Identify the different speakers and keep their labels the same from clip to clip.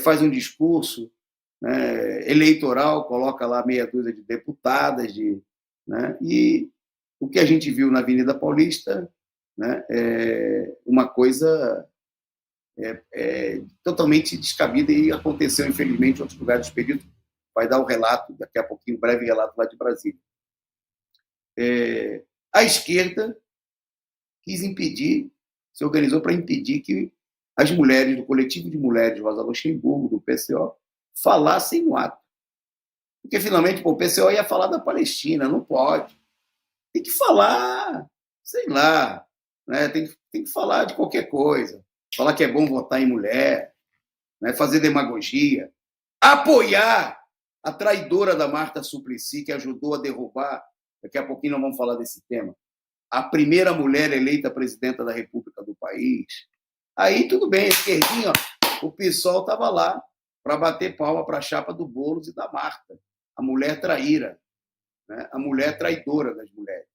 Speaker 1: faz um discurso, né, eleitoral, coloca lá meia dúzia de deputadas, né, e o que a gente viu na Avenida Paulista, né, é uma coisa totalmente descabida e aconteceu, infelizmente, em outros lugares do Expedito. Vai dar o relato, daqui a pouquinho, um breve relato lá de Brasília. A esquerda quis impedir, se organizou para impedir que as mulheres do coletivo de mulheres Rosa Luxemburgo, do PCO, falassem no ato. Porque, finalmente, o PCO ia falar da Palestina, não pode. Tem que falar, sei lá, né? Tem que falar de qualquer coisa. Falar que é bom votar em mulher, né? Fazer demagogia, apoiar a traidora da Marta Suplicy, que ajudou a derrubar, daqui a pouquinho nós vamos falar desse tema, a primeira mulher eleita presidenta da República do país. Aí tudo bem, esquerdinho, o PSOL estava lá para bater palma para a chapa do Boulos e da Marta, a mulher traíra, né? A mulher traidora das mulheres.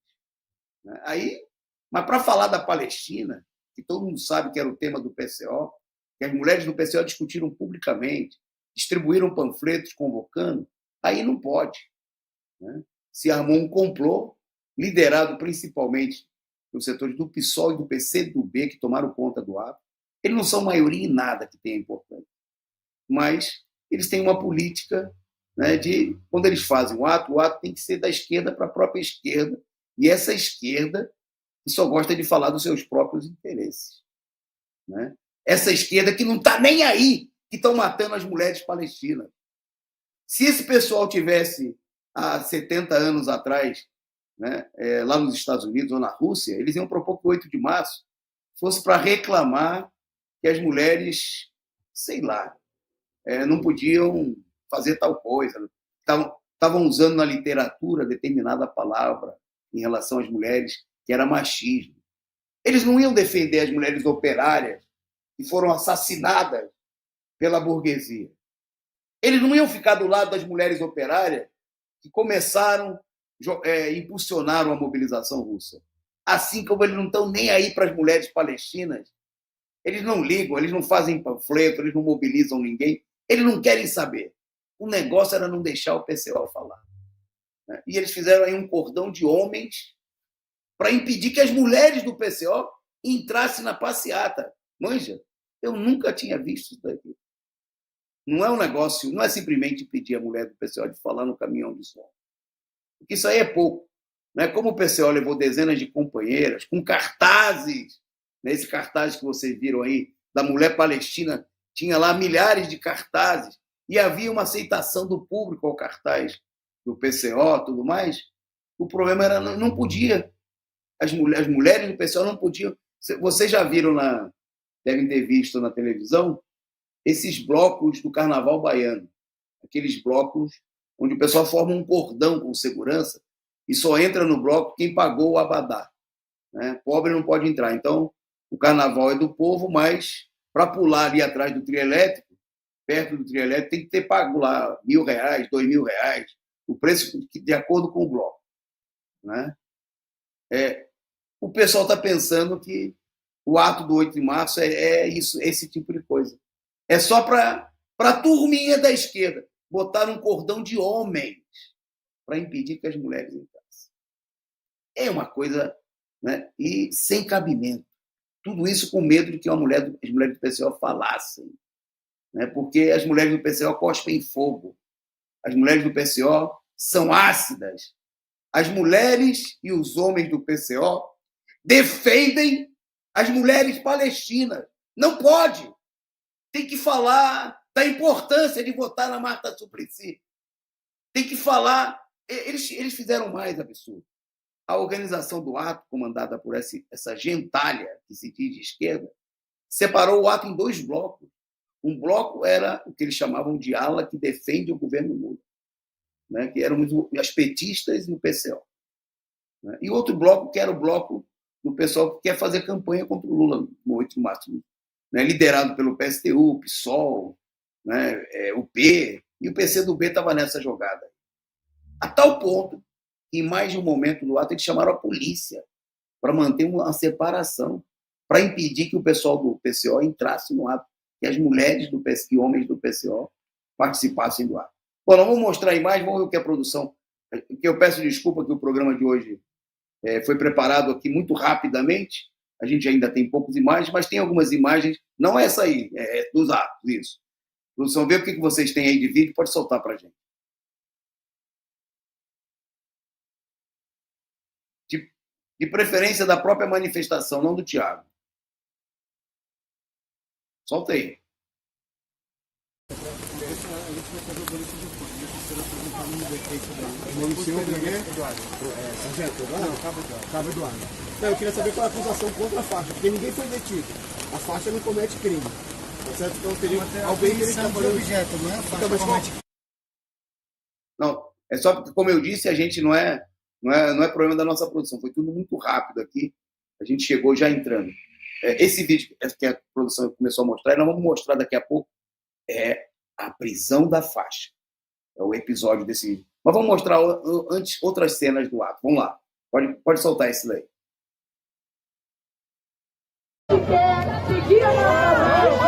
Speaker 1: Né? Aí, mas para falar da Palestina, que todo mundo sabe que era o tema do PCO, que as mulheres do PCO discutiram publicamente, distribuíram panfletos convocando, aí não pode. Né? Se armou um complô, liderado principalmente pelos setores do PSOL e do PCdoB, que tomaram conta do ato. Eles não são maioria em nada que tenha importância, mas eles têm uma política, né, de, quando eles fazem o ato tem que ser da esquerda para a própria esquerda, e essa esquerda que só gosta de falar dos seus próprios interesses. Né? Essa esquerda que não está nem aí, que estão matando as mulheres palestinas. Se esse pessoal tivesse, há 70 anos atrás, né, lá nos Estados Unidos ou na Rússia, eles iam propor que o 8 de março fosse para reclamar que as mulheres, sei lá, não podiam fazer tal coisa. Estavam usando na literatura determinada palavra em relação às mulheres, que era machismo. Eles não iam defender as mulheres operárias que foram assassinadas pela burguesia. Eles não iam ficar do lado das mulheres operárias que começaram, impulsionaram a mobilização russa. Assim como eles não estão nem aí para as mulheres palestinas, eles não ligam, eles não fazem panfleto, eles não mobilizam ninguém, eles não querem saber. O negócio era não deixar o PCO falar. E eles fizeram aí um cordão de homens para impedir que as mulheres do PCO entrassem na passeata. Manja, eu nunca tinha visto isso daqui. Não é um negócio, não é simplesmente impedir a mulher do PCO de falar no caminhão de som. Porque isso aí é pouco. Não é como o PCO levou dezenas de companheiras com cartazes, nesse cartaz que vocês viram aí, da mulher palestina, tinha lá milhares de cartazes, e havia uma aceitação do público ao cartaz do PCO, tudo mais. O problema era, não podia. As mulheres do PCO não podiam. Vocês já viram, devem ter visto na televisão, esses blocos do Carnaval Baiano, aqueles blocos onde o pessoal forma um cordão com segurança e só entra no bloco quem pagou o abadá. Né? Pobre não pode entrar. Então, o carnaval é do povo, mas para pular ali atrás do trio elétrico, perto do trio elétrico, tem que ter pago lá R$1.000, R$2.000, o preço de acordo com o bloco. Né? O pessoal está pensando que o ato do 8 de março é isso, esse tipo de coisa. É só para a turminha da esquerda botar um cordão de homens para impedir que as mulheres entrassem. É uma coisa, né, e sem cabimento. Tudo isso com medo de que as mulheres do PCO falassem. Né, porque as mulheres do PCO cospem fogo. As mulheres do PCO são ácidas. As mulheres e os homens do PCO defendem as mulheres palestinas. Não pode. Tem que falar da importância de votar na Marta Suplicy. Tem que falar. Eles fizeram mais absurdo. A organização do ato, comandada por essa gentalha que se diz de esquerda, separou o ato em 2 blocos. Um bloco era o que eles chamavam de ala que defende o governo Lula, né? Que eram as petistas e o PCO. Né? E outro bloco, que era o bloco do pessoal que quer fazer campanha contra o Lula no 8 de março, né? Liderado pelo PSTU, o PSOL, né? O P, e o PCdoB estava nessa jogada. A tal ponto que, em mais de um momento do ato, eles chamaram a polícia para manter uma separação, para impedir que o pessoal do PCO entrasse no ato. que as mulheres do PC, e homens do PCO participassem do ato. Bom, nós vamos mostrar a imagem, vamos ver o que a produção... Que eu peço desculpa que o programa de hoje foi preparado aqui muito rapidamente, a gente ainda tem poucas imagens, mas tem algumas imagens, não é essa aí, é dos atos, isso. Produção, vê o que vocês têm aí de vídeo, pode soltar para a gente. De preferência da própria manifestação, não do Thiago. Solta aí.
Speaker 2: Cabo Eduardo. Eu queria saber qual é a acusação contra a faixa, porque ninguém foi detido. A faixa não comete crime. Tá certo? Então teria alguém que ele está fazendo objeto, não é a faixa comete.
Speaker 1: Não, é só porque, como eu disse, a gente não é problema da nossa produção. Foi tudo muito rápido aqui. A gente chegou já entrando. Esse vídeo que a produção começou a mostrar, e nós vamos mostrar daqui a pouco, é a prisão da faixa. É o episódio desse vídeo. Mas vamos mostrar antes outras cenas do ato. Vamos lá. Pode soltar esse daí.
Speaker 3: Seguir a nossa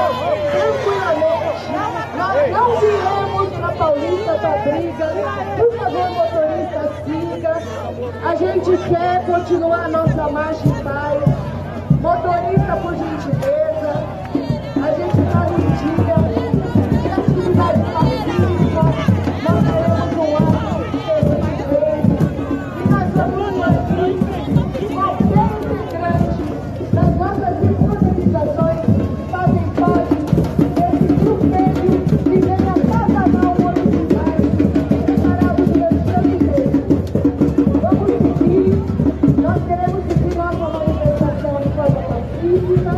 Speaker 3: tranquilamente. Nós não viremos na Paulista da briga. Por favor, motorista, siga. A gente quer continuar a nossa marcha em paz. Motorista, por gentileza. A gente está no dia de atividade pacífica. Nós queremos um ato de respeito. E nós estamos aqui. Qualquer integrante das nossas organizações fazem parte desse grupeiro que vem atazanar o municipal preparado durante tanto tempo. Vamos seguir. Nós queremos seguir nossa manifestação de forma pacífica.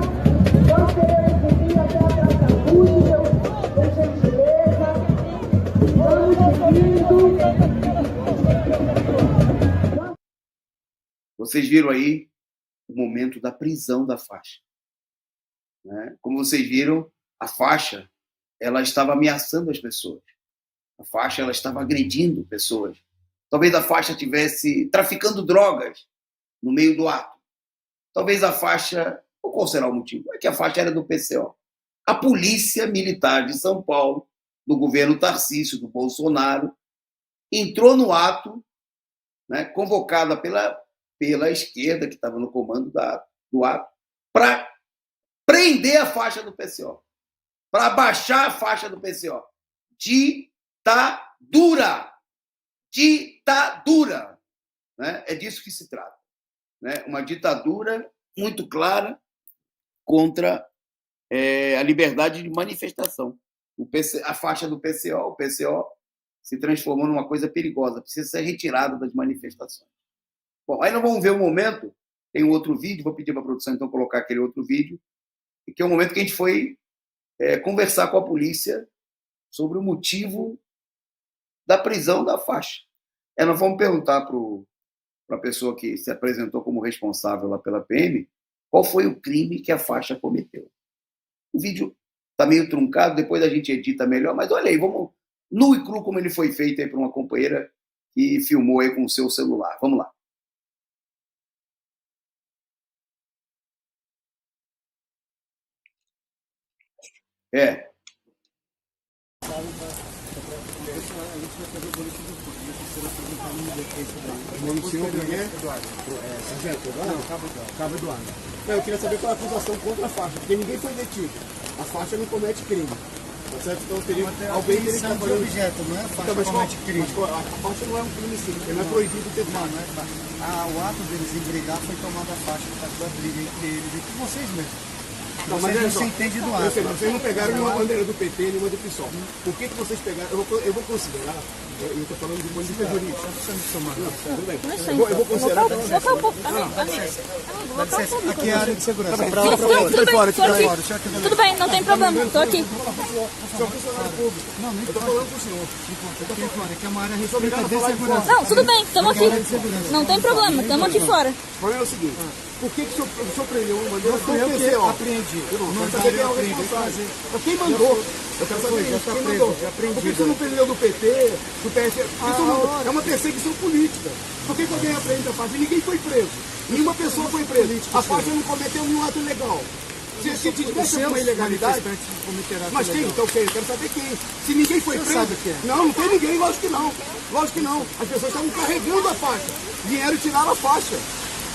Speaker 3: Nós queremos seguir até a Praça Roosevelt, por gentileza. Vamos seguindo.
Speaker 1: Vocês viram aí o momento da prisão da faixa. Né? Como vocês viram, a faixa ela estava ameaçando as pessoas. A faixa ela estava agredindo pessoas. Talvez a faixa estivesse traficando drogas no meio do ato. Talvez a faixa... Qual será o motivo? É que a faixa era do PCO. A Polícia Militar de São Paulo, do governo Tarcísio, do Bolsonaro, entrou no ato, né, convocada pela esquerda, que estava no comando do ato, para prender a faixa do PCO, para abaixar a faixa do PCO. Ditadura! Ditadura! Né? É disso que se trata. Né? Uma ditadura muito clara contra a liberdade de manifestação. A faixa do PCO, o PCO se transformou numa coisa perigosa, precisa ser retirada das manifestações. Bom, aí nós vamos ver um momento, tem um outro vídeo, vou pedir para a produção então colocar aquele outro vídeo, que é o momento que a gente foi conversar com a polícia sobre o motivo da prisão da faixa. Nós vamos perguntar para a pessoa que se apresentou como responsável lá pela PM qual foi o crime que a faixa cometeu. O vídeo está meio truncado, depois a gente edita melhor, mas olha aí, vamos nu e cru como ele foi feito aí por uma companheira que filmou aí com o seu celular. Vamos lá.
Speaker 2: O nome do senhor é? Sargento Eduardo? Cabo Eduardo. Eu queria saber qual é a acusação contra a faixa, porque ninguém foi detido. A faixa não comete crime. Tá certo? Então teria alguém que ele está fazendo objeto, não é? A faixa comete crime. A faixa não é um crime sim, ele não é proibido ter faixa. Não é faixa. O ato deles em brigar foi tomada a faixa por causa da briga entre eles e com vocês mesmos. Não, mas você entende do ato. Vocês não pegaram nenhuma bandeira do PT, nenhuma do PSOL. Por que vocês pegaram? Eu vou considerar. Eu estou falando de coisa de terrorismo. Tudo bem. Eu vou considerar. Aqui é a área de segurança.
Speaker 4: Tudo bem, não tem problema. Estou aqui.
Speaker 2: Sou funcionário público. Não, eu estou falando com o senhor. Aqui é uma área restrita de segurança.
Speaker 4: Não, tudo bem, estamos aqui. Não tem problema, estamos aqui fora.
Speaker 2: O problema é o seguinte. Por que o senhor prendeu uma bandeira? Eu que apreendi. Não saber quem é o responsável. Quem mandou? Eu quero saber quem mandou. Por que você não prendeu do PT, do PSL? É uma perseguição política. Por que alguém aprende a faixa? Ninguém foi preso. Nenhuma pessoa foi presa. A faixa não cometeu nenhum ato ilegal. Se tivesse uma ilegalidade... Mas quem? Então quem? Eu quero saber quem. Se ninguém foi preso... Não tem ninguém, lógico que não. Lógico que não. As pessoas estavam carregando a faixa. Vieram e tiraram a faixa.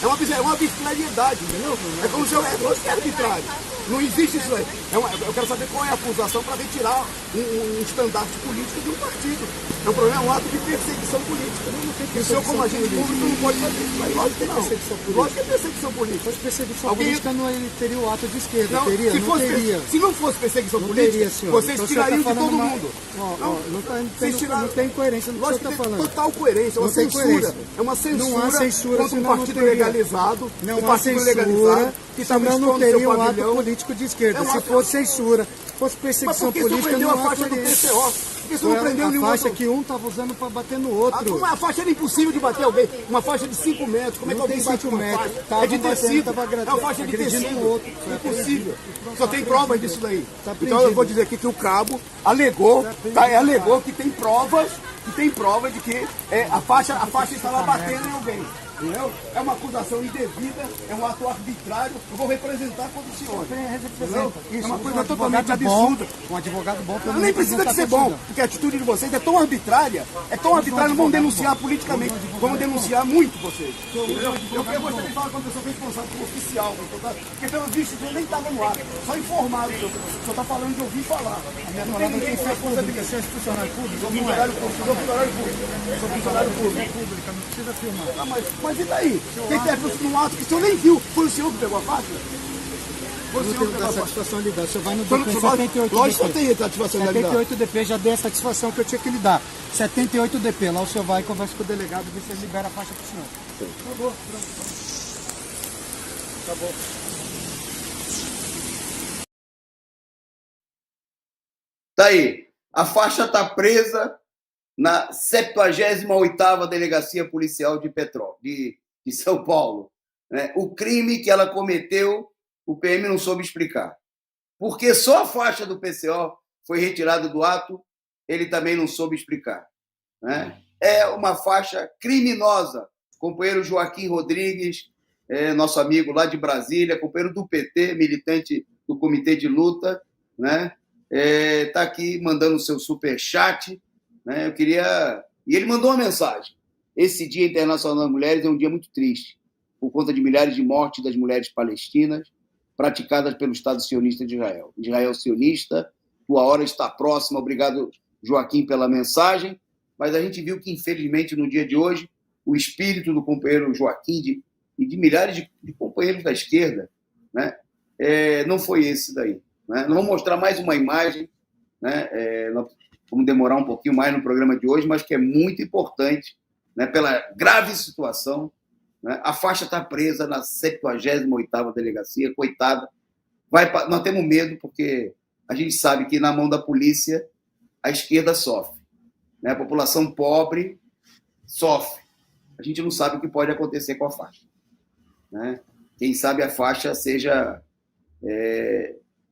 Speaker 2: É uma arbitrariedade, entendeu? É como se lógico que é arbitrário. Não existe isso aí. Eu quero saber qual é a acusação para retirar um estandarte político de um partido. É um problema, é um ato de perseguição política. E o senhor, como agente público, não pode fazer isso. Mas lógico que não. Lógico que é perseguição política.
Speaker 5: Mas perseguição política não teria o ato de esquerda. Não, teria?
Speaker 2: Não teria. Se não fosse perseguição política, vocês
Speaker 5: então
Speaker 2: tirariam de todo mundo.
Speaker 5: Não tem coerência no que você está falando.
Speaker 2: Total coerência. É uma censura. É uma censura.
Speaker 5: Não há censura
Speaker 2: contra um partido legalizado.
Speaker 5: Não há censura.
Speaker 2: Que está
Speaker 5: não teria um ato político de esquerda. Se fosse censura, fosse perseguição política, não
Speaker 2: a faixa do PCO. Porque você não prendeu nenhum
Speaker 5: faixa que um estava usando para bater no outro.
Speaker 2: A faixa era impossível de bater alguém. Uma faixa de 5 metros. Como é que alguém bate 5 metros? É de tecido. É uma faixa de tecido. Impossível. Só tem provas disso daí. Então eu vou dizer aqui que o cabo alegou que tem provas de que a faixa estava batendo em alguém. Entendeu? É uma acusação indevida, é um ato arbitrário. Eu vou representar contra o senhor. É uma coisa totalmente absurda.
Speaker 5: Um advogado bom para
Speaker 2: nem precisa de ser bom, porque a atitude de vocês é tão arbitrária, não vão denunciar politicamente, vão denunciar muito vocês. Eu gostaria de falar com a pessoa responsável como oficial, porque pelo visto eu nem estava no ar, só informado. O senhor está falando de ouvir falar. Não tem ninguém que responsabilidade. Você é funcionário público? Sou funcionário público. Sou funcionário público.
Speaker 5: Não precisa filmar.
Speaker 2: Mas e daí? Quem teve no ato que o senhor nem viu? Foi o senhor que pegou a faixa?
Speaker 5: Foi o senhor que pegou a satisfação legal. O senhor vai no DP 78
Speaker 2: Lógico que eu tenho satisfação legal.
Speaker 5: 78 DP, já dei a satisfação que eu tinha que lhe dar. 78 DP, lá o senhor vai e conversa com o delegado e vê se ele libera a faixa para o senhor.
Speaker 2: Acabou. Acabou.
Speaker 1: Tá aí. A faixa está presa na 78ª Delegacia Policial de São Paulo. Né? O crime que ela cometeu, o PM não soube explicar. Porque só a faixa do PCO foi retirada do ato, ele também não soube explicar. Né? É uma faixa criminosa. Companheiro Joaquim Rodrigues, nosso amigo lá de Brasília, companheiro do PT, militante do Comitê de Luta, né? Tá aqui mandando o seu superchat. Né? E ele mandou uma mensagem. Esse Dia Internacional das Mulheres é um dia muito triste, por conta de milhares de mortes das mulheres palestinas praticadas pelo Estado sionista de Israel. Israel sionista, tua hora está próxima. Obrigado, Joaquim, pela mensagem. Mas a gente viu que, infelizmente, no dia de hoje, o espírito do companheiro Joaquim e de milhares de companheiros da esquerda, né, não foi esse daí. Né? Nós vamos mostrar mais uma imagem, né, nós vamos demorar um pouquinho mais no programa de hoje, mas que é muito importante, né, pela grave situação. Né? A faixa está presa na 78ª Delegacia, coitada. Nós temos medo, porque a gente sabe que na mão da polícia a esquerda sofre. Né? A população pobre sofre. A gente não sabe o que pode acontecer com a faixa. Né? Quem sabe a faixa seja...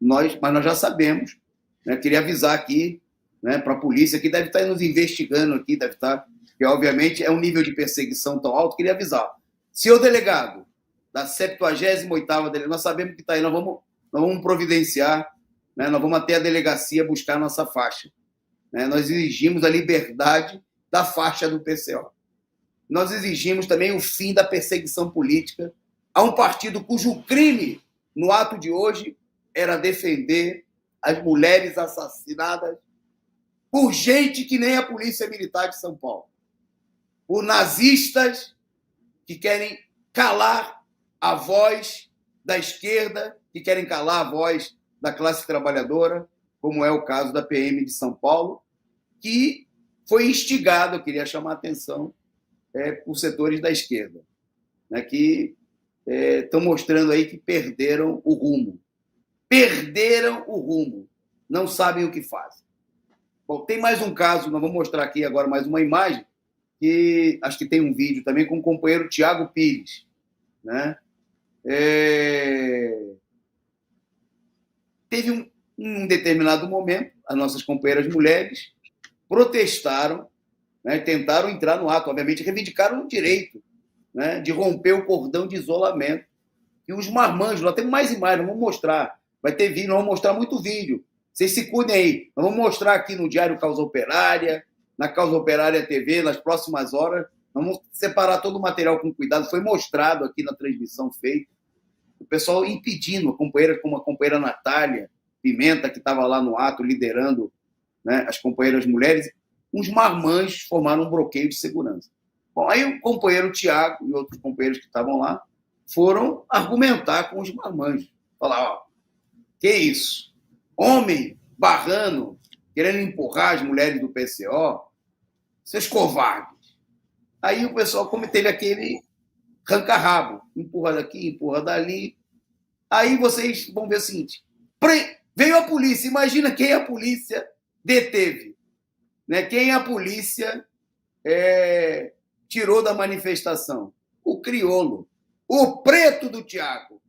Speaker 1: mas nós já sabemos. Né? Queria avisar aqui, né, para a polícia, que deve estar nos investigando aqui, porque, obviamente, é um nível de perseguição tão alto. Queria avisar. Senhor delegado, da 78ª Delegacia, nós sabemos que está aí, nós vamos providenciar, né, nós vamos até a delegacia buscar a nossa faixa. Né? Nós exigimos a liberdade da faixa do PCO. Nós exigimos também o fim da perseguição política a um partido cujo crime, no ato de hoje, era defender as mulheres assassinadas por gente que nem a Polícia Militar de São Paulo, por nazistas que querem calar a voz da esquerda, que querem calar a voz da classe trabalhadora, como é o caso da PM de São Paulo, que foi instigado, eu queria chamar a atenção, por setores da esquerda, né, que estão mostrando aí que perderam o rumo. Perderam o rumo. Não sabem o que fazem. Bom, tem mais um caso, nós vamos mostrar aqui agora mais uma imagem, que acho que tem um vídeo também com o companheiro Tiago Pires. Né? Teve um determinado momento, as nossas companheiras mulheres protestaram, né, tentaram entrar no ato, obviamente reivindicaram o direito, né, de romper o cordão de isolamento. E os marmanjos, nós temos mais imagens, vamos mostrar. Vai ter vídeo, nós vamos mostrar muito vídeo. Vocês se cuidem aí. Nós vamos mostrar aqui no Diário Causa Operária, na Causa Operária TV, nas próximas horas. Nós vamos separar todo o material com cuidado. Foi mostrado aqui na transmissão feita. O pessoal impedindo, como a companheira Natália Pimenta, que estava lá no ato, liderando, né, as companheiras mulheres, uns marmães formaram um bloqueio de segurança. Bom, aí o companheiro Tiago e outros companheiros que estavam lá foram argumentar com os marmães. Falar, ó, que isso? Homem barrando, querendo empurrar as mulheres do PCO, seus covardes. Aí o pessoal, como teve aquele ranca-rabo, empurra daqui, empurra dali. Aí vocês vão ver o seguinte, veio a polícia, imagina quem a polícia deteve, né? Quem a polícia tirou da manifestação? O crioulo, o preto do Tiago.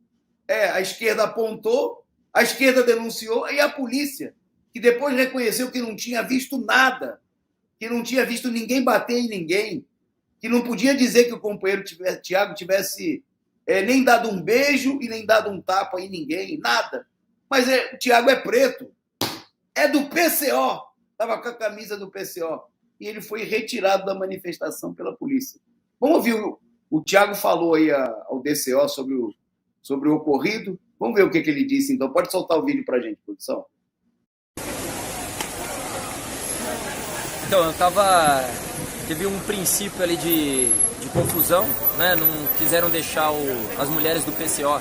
Speaker 1: A esquerda apontou, a esquerda denunciou, e a polícia, que depois reconheceu que não tinha visto nada, que não tinha visto ninguém bater em ninguém, que não podia dizer que o companheiro Tiago tivesse nem dado um beijo e nem dado um tapa em ninguém, nada. Mas o Tiago é preto, é do PCO, estava com a camisa do PCO, e ele foi retirado da manifestação pela polícia. Vamos ouvir, o Tiago falou aí ao DCO sobre o ocorrido, vamos ver o que ele disse, então. Pode soltar o vídeo para a gente, produção.
Speaker 6: Então, teve um princípio ali de confusão, né? Não quiseram deixar as mulheres do PCO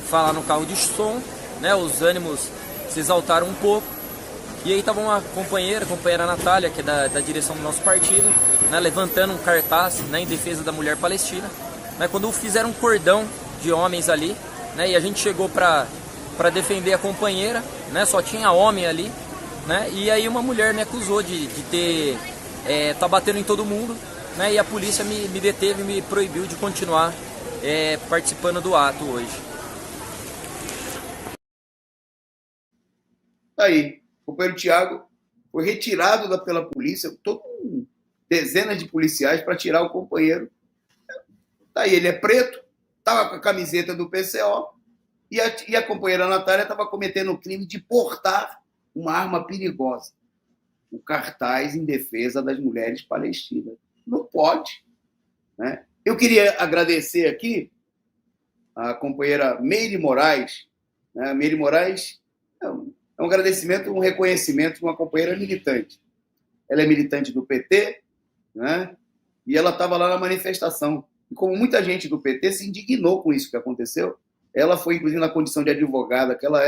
Speaker 6: falar no carro de som, né? Os ânimos se exaltaram um pouco, e aí estava uma companheira, a companheira Natália, que é da direção do nosso partido, né? Levantando um cartaz, né? Em defesa da mulher palestina, né? Quando fizeram um cordão de homens ali, né? E a gente chegou para defender a companheira, né? Só tinha homem ali, né? E aí uma mulher me acusou de tá batendo em todo mundo, né? E a polícia me deteve, me proibiu de continuar participando do ato hoje.
Speaker 1: Aí, o companheiro Tiago foi retirado pela polícia, dezenas de policiais para tirar o companheiro. Aí ele é preto, estava com a camiseta do PCO, e a companheira Natália estava cometendo o crime de portar uma arma perigosa. O cartaz em defesa das mulheres palestinas. Não pode, né? Eu queria agradecer aqui a companheira Meire Moraes. Né? Meire Moraes é um agradecimento, um reconhecimento de uma companheira militante. Ela é militante do PT, né? E ela estava lá na manifestação. E como muita gente do PT se indignou com isso que aconteceu, ela foi, inclusive, na condição de advogada que ela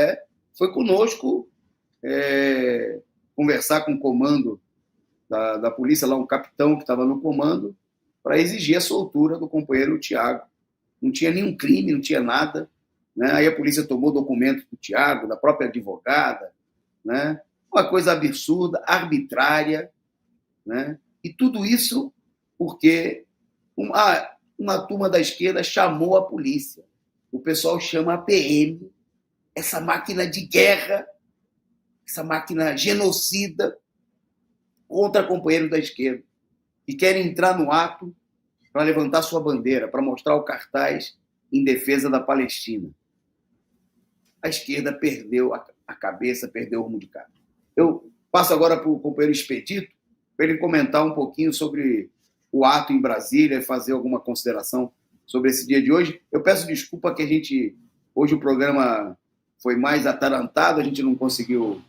Speaker 1: foi conosco conversar com o comando da polícia, lá um capitão que estava no comando, para exigir a soltura do companheiro Tiago. Não tinha nenhum crime, não tinha nada, né? Aí a polícia tomou documentos do Tiago, da própria advogada, né? Uma coisa absurda, arbitrária, né? E tudo isso porque uma turma da esquerda chamou a polícia. O pessoal chama a PM, essa máquina de guerra, essa máquina genocida contra companheiros da esquerda, que querem entrar no ato para levantar sua bandeira, para mostrar o cartaz em defesa da Palestina. A esquerda perdeu a cabeça, perdeu o rumo de casa. Eu passo agora para o companheiro Expedito, para ele comentar um pouquinho sobre o ato em Brasília e fazer alguma consideração sobre esse dia de hoje. Eu peço desculpa que hoje o programa foi mais atarantado, a gente não conseguiu,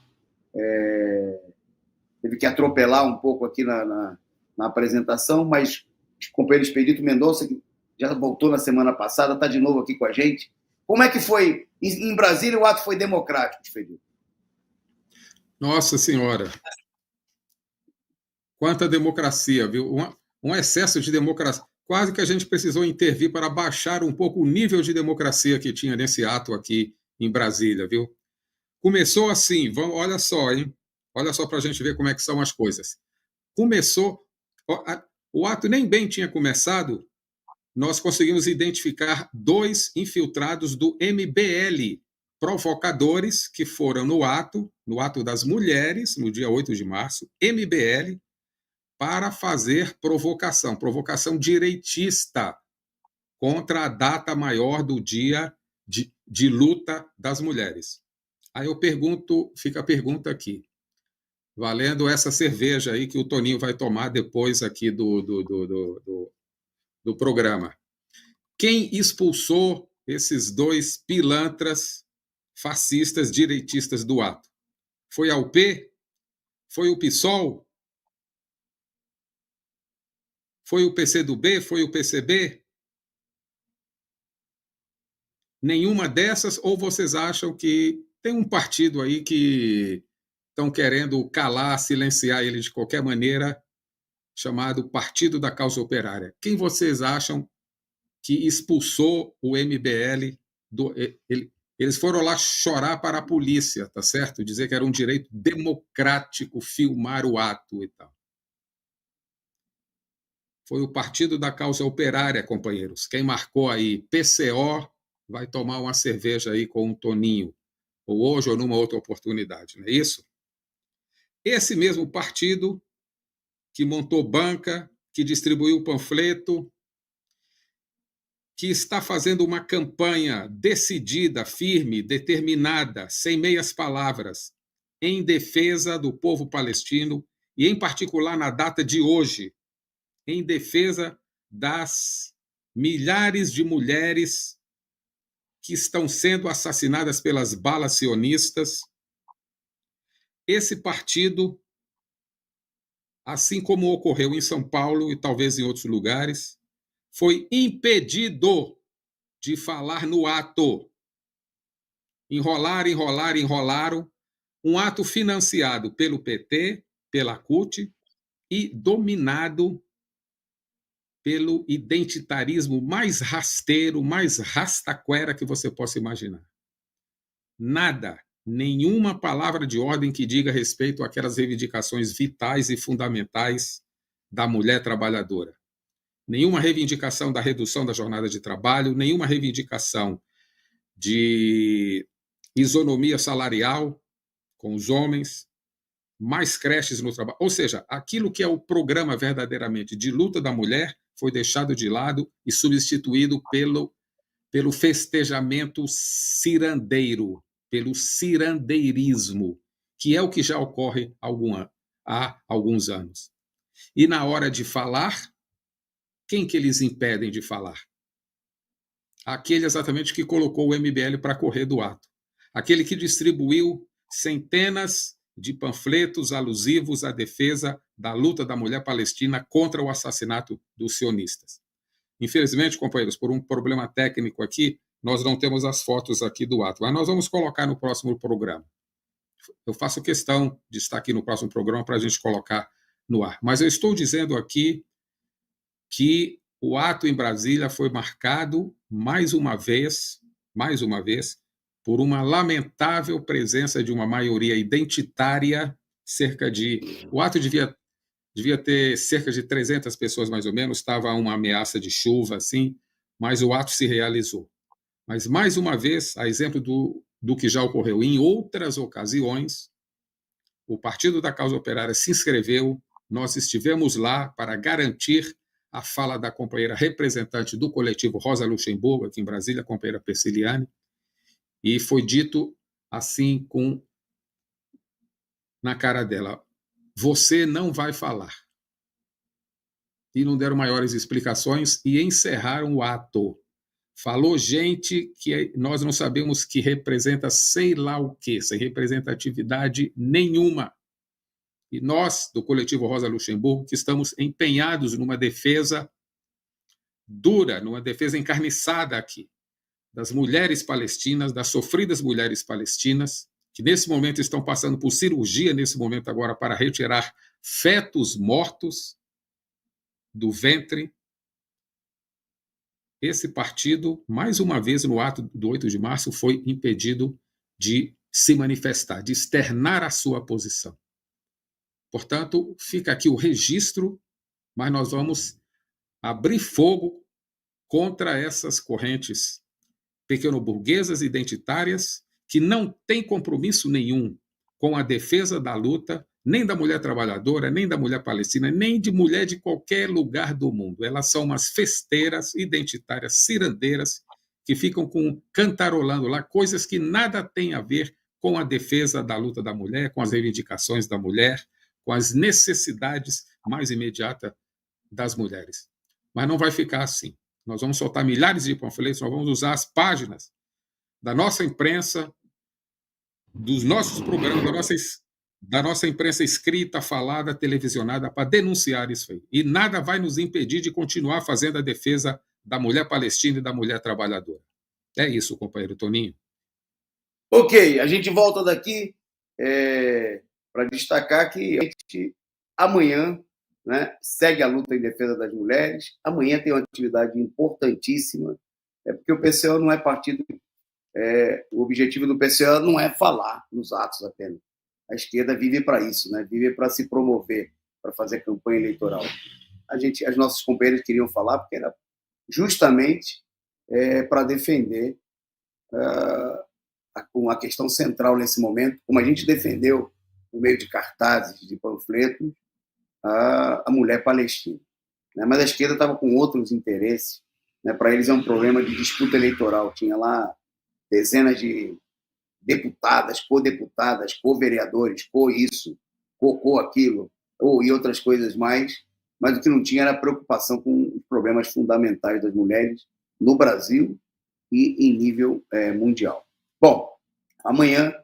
Speaker 1: teve que atropelar um pouco aqui na apresentação, mas o companheiro Expedito Mendonça, que já voltou na semana passada, está de novo aqui com a gente. Como é que foi? Em Brasília o ato foi democrático, Expedito?
Speaker 7: Nossa Senhora! Quanta democracia, viu? Um excesso de democracia. Quase que a gente precisou intervir para baixar um pouco o nível de democracia que tinha nesse ato aqui em Brasília, viu? Começou assim, olha só, hein? Olha só para a gente ver como é que são as coisas. Começou, o ato nem bem tinha começado, nós conseguimos identificar 2 infiltrados do MBL, provocadores que foram no ato das mulheres, no dia 8 de março, MBL, para fazer provocação direitista contra a data maior do dia de luta das mulheres. Aí eu pergunto, fica a pergunta aqui, valendo essa cerveja aí que o Toninho vai tomar depois aqui do programa. Quem expulsou esses dois pilantras fascistas direitistas do ato? Foi a UP? Foi o PSOL? Foi o PCdoB? Foi o PCB? Nenhuma dessas? Ou vocês acham que tem um partido aí que estão querendo calar, silenciar ele de qualquer maneira, chamado Partido da Causa Operária? Quem vocês acham que expulsou o MBL? Eles foram lá chorar para a polícia, tá certo? Dizer que era um direito democrático filmar o ato e tal. Foi o Partido da Causa Operária, companheiros. Quem marcou aí PCO vai tomar uma cerveja aí com um Toninho, ou hoje ou numa outra oportunidade, não é isso? Esse mesmo partido que montou banca, que distribuiu panfleto, que está fazendo uma campanha decidida, firme, determinada, sem meias palavras, em defesa do povo palestino e, em particular, na data de hoje, em defesa das milhares de mulheres que estão sendo assassinadas pelas balas sionistas. Esse partido, assim como ocorreu em São Paulo e talvez em outros lugares, foi impedido de falar no ato. Enrolaram. Um ato financiado pelo PT, pela CUT, e dominado pelo identitarismo mais rasteiro, mais rastaquera que você possa imaginar. Nada, nenhuma palavra de ordem que diga respeito àquelas reivindicações vitais e fundamentais da mulher trabalhadora. Nenhuma reivindicação da redução da jornada de trabalho, nenhuma reivindicação de isonomia salarial com os homens, mais creches no trabalho. Ou seja, aquilo que é o programa verdadeiramente de luta da mulher foi deixado de lado e substituído pelo festejamento cirandeiro, pelo cirandeirismo, que é o que já ocorre há alguns anos. E na hora de falar, quem que eles impedem de falar? Aquele exatamente que colocou o MBL para correr do ato. Aquele que distribuiu centenas de panfletos alusivos à defesa da luta da mulher palestina contra o assassinato dos sionistas. Infelizmente, companheiros, por um problema técnico aqui, nós não temos as fotos aqui do ato, mas nós vamos colocar no próximo programa. Eu faço questão de estar aqui no próximo programa para a gente colocar no ar. Mas eu estou dizendo aqui que o ato em Brasília foi marcado, mais uma vez, por uma lamentável presença de uma maioria identitária, o ato devia ter cerca de 300 pessoas, mais ou menos, estava uma ameaça de chuva, assim, mas o ato se realizou. Mas, mais uma vez, a exemplo do que já ocorreu em outras ocasiões, o Partido da Causa Operária se inscreveu, nós estivemos lá para garantir a fala da companheira representante do coletivo Rosa Luxemburgo, aqui em Brasília, a companheira Persiliane, e foi dito assim, na cara dela, você não vai falar. E não deram maiores explicações e encerraram o ato. Falou gente que nós não sabemos que representa sei lá o quê, sem representatividade nenhuma. E nós, do coletivo Rosa Luxemburgo, que estamos empenhados numa defesa dura, numa defesa encarniçada aqui, das mulheres palestinas, das sofridas mulheres palestinas, que nesse momento estão passando por cirurgia, nesse momento agora, para retirar fetos mortos do ventre. Esse partido, mais uma vez, no ato do 8 de março, foi impedido de se manifestar, de externar a sua posição. Portanto, fica aqui o registro, mas nós vamos abrir fogo contra essas correntes pequeno-burguesas identitárias que não têm compromisso nenhum com a defesa da luta, nem da mulher trabalhadora, nem da mulher palestina, nem de mulher de qualquer lugar do mundo. Elas são umas festeiras identitárias, cirandeiras, que ficam cantarolando lá coisas que nada têm a ver com a defesa da luta da mulher, com as reivindicações da mulher, com as necessidades mais imediatas das mulheres. Mas não vai ficar assim. Nós vamos soltar milhares de panfletos, nós vamos usar as páginas da nossa imprensa, dos nossos programas, da nossa imprensa escrita, falada, televisionada, para denunciar isso aí. E nada vai nos impedir de continuar fazendo a defesa da mulher palestina e da mulher trabalhadora. É isso, companheiro Toninho.
Speaker 1: Ok, a gente volta daqui para destacar que a gente, amanhã, né, segue a luta em defesa das mulheres. Amanhã tem uma atividade importantíssima, porque o PCO não é partido. O objetivo do PCO não é falar nos atos apenas. A esquerda vive para isso, né? Vive para se promover, para fazer campanha eleitoral. As nossas companheiras queriam falar porque era justamente para defender uma questão central nesse momento, como a gente defendeu por meio de cartazes, de panfletos, a mulher palestina. Né? Mas a esquerda estava com outros interesses. Né? Para eles é um problema de disputa eleitoral. Tinha lá dezenas de deputadas, co-deputadas, co-vereadores, co-isso, co-aquilo, e outras coisas mais, mas o que não tinha era preocupação com os problemas fundamentais das mulheres no Brasil e em nível mundial. Bom, amanhã,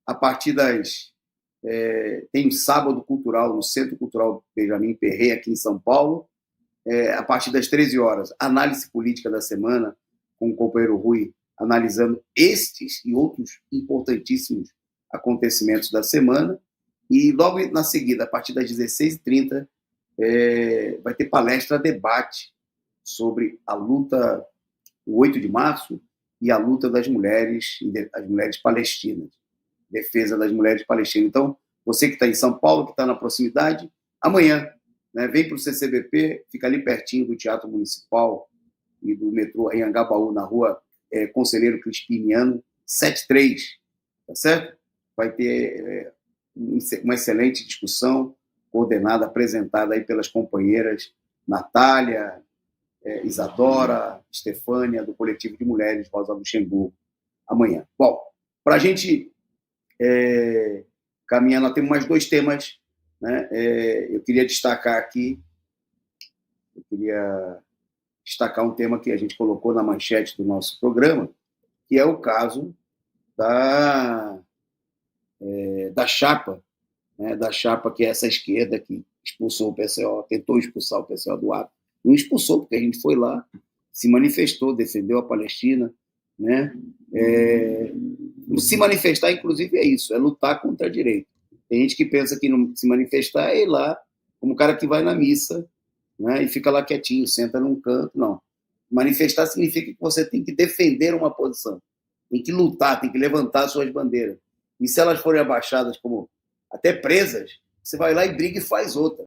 Speaker 1: a partir tem um sábado cultural no Centro Cultural Benjamin Perret, aqui em São Paulo, a partir das 13 horas, análise política da semana, com o companheiro Rui, analisando estes e outros importantíssimos acontecimentos da semana. E logo na seguida, a partir das 16h30, vai ter palestra, debate sobre a luta, o 8 de março, e a luta das mulheres, as mulheres palestinas, defesa das mulheres palestinas. Então, você que está em São Paulo, que está na proximidade, amanhã, né, vem para o CCBP, fica ali pertinho do Teatro Municipal e do metrô Anhangabaú, na rua Conselheiro Crispiniano, 73, tá certo? Vai ter uma excelente discussão, coordenada, apresentada aí pelas companheiras Natália, Isadora, Estefânia, do Coletivo de Mulheres Rosa Luxemburgo, amanhã. Bom, para a gente caminhar, nós temos mais 2 temas, né? Eu queria destacar aqui, um tema que a gente colocou na manchete do nosso programa, que é o caso da chapa, né, da chapa que é essa esquerda que expulsou o PCO, tentou expulsar o PCO do ato. Não expulsou, porque a gente foi lá, se manifestou, defendeu a Palestina. Né? Se manifestar, inclusive, é isso, é lutar contra a direita. Tem gente que pensa que não se manifestar é ir lá, como o cara que vai na missa, né, e fica lá quietinho, senta num canto. Não. Manifestar significa que você tem que defender uma posição, tem que lutar, tem que levantar suas bandeiras. E se elas forem abaixadas, como até presas, você vai lá e briga e faz outra.